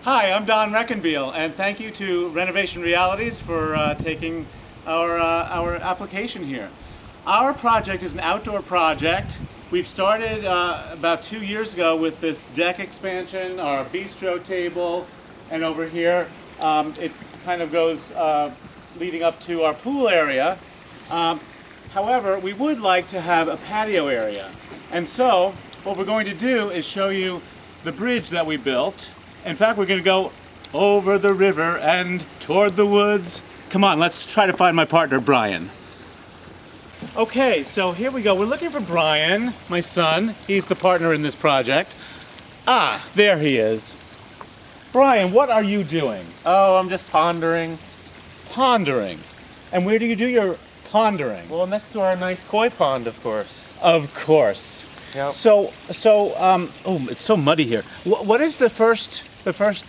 Hi, I'm Don Reckenbeil, and thank you to Renovation Realities for taking our application here. Our project is an outdoor project. We've started about 2 years ago with this deck expansion, our bistro table, and over here it kind of goes leading up to our pool area. However, we would like to have a patio area. And so what we're going to do is show you the bridge that we built. In fact, we're going to go over the river and toward the woods. Come on, let's try to find my partner, Brian. Okay, so here we go. We're looking for Brian, my son. He's the partner in this project. Ah, there he is. Brian, what are you doing? Oh, I'm just pondering. Pondering. And where do you do your pondering? Well, next to our nice koi pond, of course. Of course. Yep. Oh, it's so muddy here. What is the first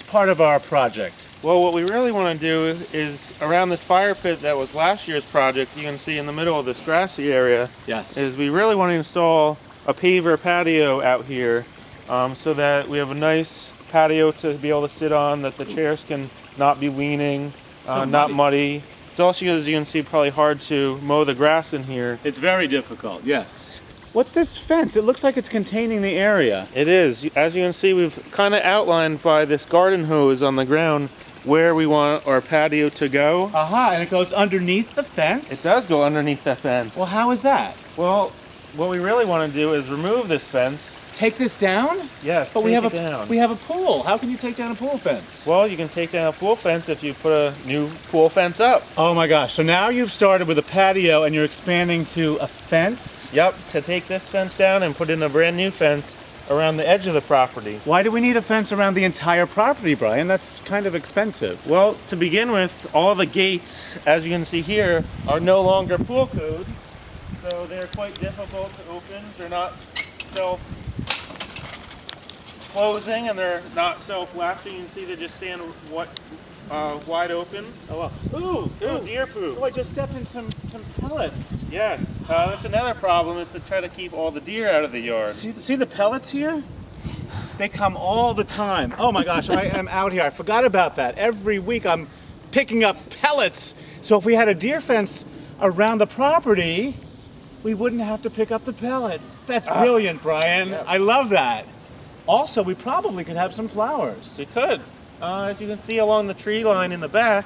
part of our project? Well, what we really want to do is around this fire pit that was last year's project, you can see in the middle of this grassy area. Yes. Is we really want to install a paver patio out here, so that we have a nice patio to be able to sit on, that the chairs can not be leaning, not muddy. It's also, as you can see, probably hard to mow the grass in here. It's very difficult, yes. What's this fence? It looks like it's containing the area. It is. As you can see, we've kind of outlined by this garden hose on the ground where we want our patio to go. Aha, and it goes underneath the fence? It does go underneath that fence. Well, how is that? Well, what we really want to do is remove this fence. Take this down? Yes, but take it down. We have a pool. How can you take down a pool fence? Well, you can take down a pool fence if you put a new pool fence up. Oh my gosh, so now you've started with a patio and you're expanding to a fence? Yep, to take this fence down and put in a brand new fence around the edge of the property. Why do we need a fence around the entire property, Brian? That's kind of expensive. Well, to begin with, all the gates, as you can see here, are no longer pool code, so they're quite difficult to open. They're not self-closing and they're not self-latching. You can see they just stand wide open. Oh wow. Ooh, Deer poop. Oh, I just stepped in some pellets. Yes, that's another problem, is to try to keep all the deer out of the yard. See the pellets here? They come all the time. Oh my gosh, I am out here. I forgot about that. Every week I'm picking up pellets. So if we had a deer fence around the property, we wouldn't have to pick up the pellets. That's brilliant, Brian. Yeah. I love that. Also, we probably could have some flowers. We could. As you can see along the tree line in the back,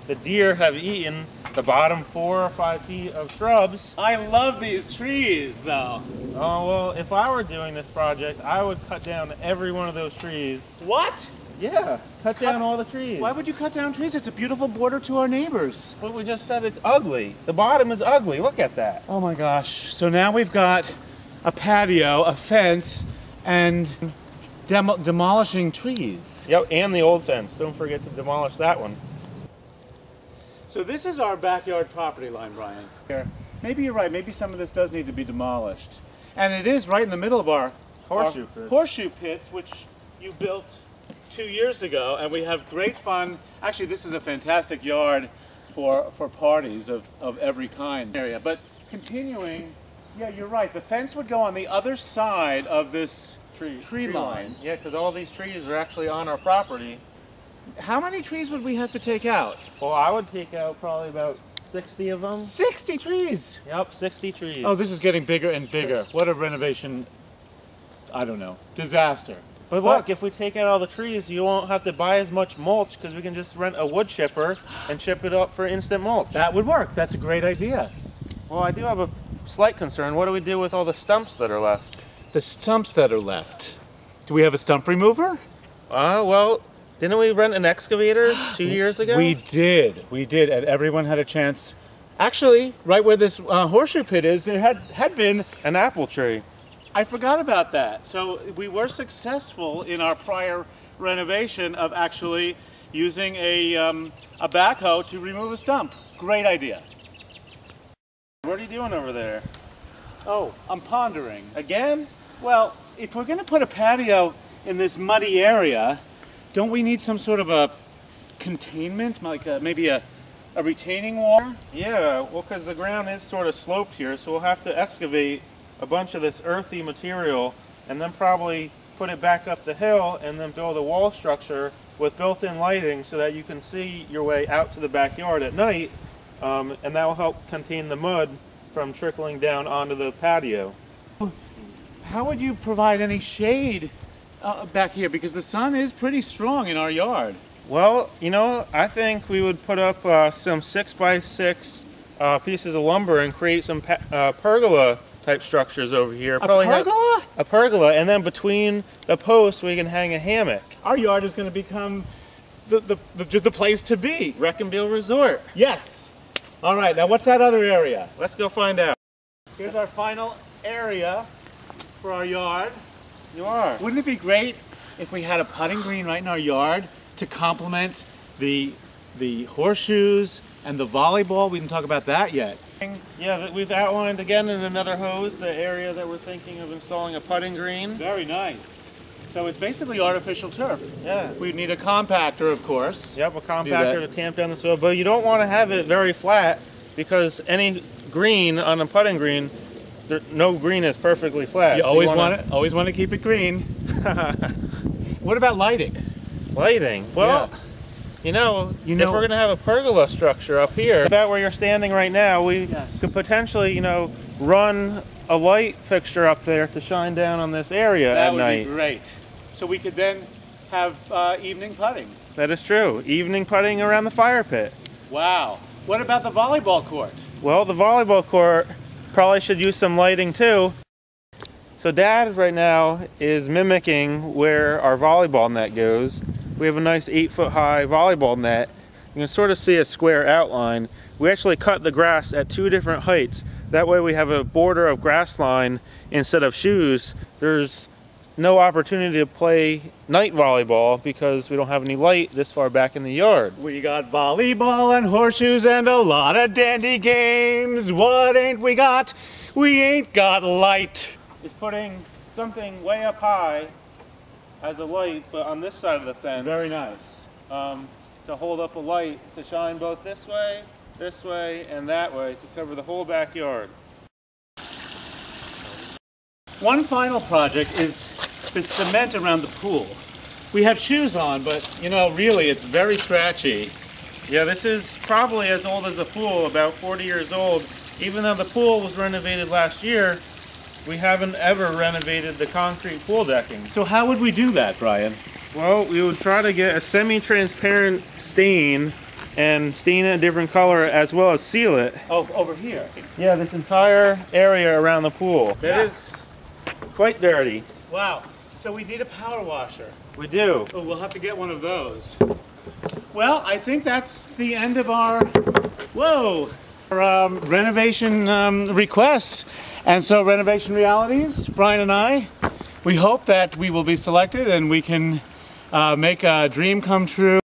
the deer have eaten the bottom 4 or 5 feet of shrubs. I love these trees, though. Oh, well, if I were doing this project, I would cut down every one of those trees. What? Yeah, cut down all the trees. Why would you cut down trees? It's a beautiful border to our neighbors. Well, we just said it's ugly. The bottom is ugly. Look at that. Oh my gosh. So now we've got a patio, a fence, and demolishing trees. Yep, and the old fence. Don't forget to demolish that one. So this is our backyard property line, Brian. Maybe you're right. Maybe some of this does need to be demolished. And it is right in the middle of our horseshoe pits, which you built 2 years ago, and we have great fun. Actually, this is a fantastic yard for parties of every kind area. But continuing, yeah, you're right. The fence would go on the other side of this tree line. Yeah, because all these trees are actually on our property. How many trees would we have to take out? Well, I would take out probably about 60 of them. 60 trees! Yep, 60 trees. Oh, this is getting bigger and bigger. What a renovation, I don't know, disaster. But look, if we take out all the trees, you won't have to buy as much mulch, because we can just rent a wood chipper and chip it up for instant mulch. That would work. That's a great idea. Well, I do have a slight concern. What do we do with all the stumps that are left? The stumps that are left. Do we have a stump remover? Well, didn't we rent an excavator 2 years ago? We did, and everyone had a chance. Actually, right where this horseshoe pit is, there had been an apple tree. I forgot about that. So we were successful in our prior renovation of actually using a backhoe to remove a stump. Great idea. What are you doing over there? Oh, I'm pondering. Again? Well, if we're going to put a patio in this muddy area, don't we need some sort of a containment, like maybe a retaining wall? Yeah, well, because the ground is sort of sloped here, so we'll have to excavate a bunch of this earthy material and then probably put it back up the hill and then build a wall structure with built-in lighting so that you can see your way out to the backyard at night, and that will help contain the mud from trickling down onto the patio. How would you provide any shade back here? Because the sun is pretty strong in our yard. Well, you know, I think we would put up some 6x6 pieces of lumber and create some pergola type structures over here. A pergola? A pergola, and then between the posts we can hang a hammock. Our yard is going to become the place to be. Reckenbeil Resort. Yes. All right, now what's that other area? Let's go find out. Here's our final area for our yard. You are. Wouldn't it be great if we had a putting green right in our yard to complement the horseshoes and the volleyball? We didn't talk about that yet. Yeah, we've outlined again in another hose the area that we're thinking of installing a putting green. Very nice. So it's basically artificial turf. Yeah. We'd need a compactor, of course. Yep, a compactor to tamp down the soil, but you don't want to have it very flat because any green on a putting green, no green is perfectly flat. You always want to keep it green. What about lighting? Lighting? Well, yeah. You know, if we're going to have a pergola structure up here, about where you're standing right now, we could potentially, you know, run a light fixture up there to shine down on this area at night. That would be great. So we could then have evening putting. That is true. Evening putting around the fire pit. Wow. What about the volleyball court? Well, the volleyball court probably should use some lighting too. So Dad right now is mimicking where our volleyball net goes. We have a nice 8-foot high volleyball net. You can sort of see a square outline. We actually cut the grass at 2 different heights. That way we have a border of grass line instead of shoes. There's no opportunity to play night volleyball because we don't have any light this far back in the yard. We got volleyball and horseshoes and a lot of dandy games. What ain't we got? We ain't got light. Is putting something way up high as a light, but on this side of the fence. Very nice. To hold up a light to shine both this way, and that way to cover the whole backyard. One final project is the cement around the pool. We have shoes on, but you know, really it's very scratchy. Yeah, this is probably as old as the pool, about 40 years old. Even though the pool was renovated last year, we haven't ever renovated the concrete pool decking. So how would we do that, Brian? Well, we would try to get a semi-transparent stain and stain it a different color as well as seal it. Oh, over here. Yeah, this entire area around the pool. It is quite dirty. Wow. So we need a power washer. We do. Oh, we'll have to get one of those. Well, I think that's the end of our renovation requests. And so Renovation Realities, Brian and I, we hope that we will be selected and we can make a dream come true.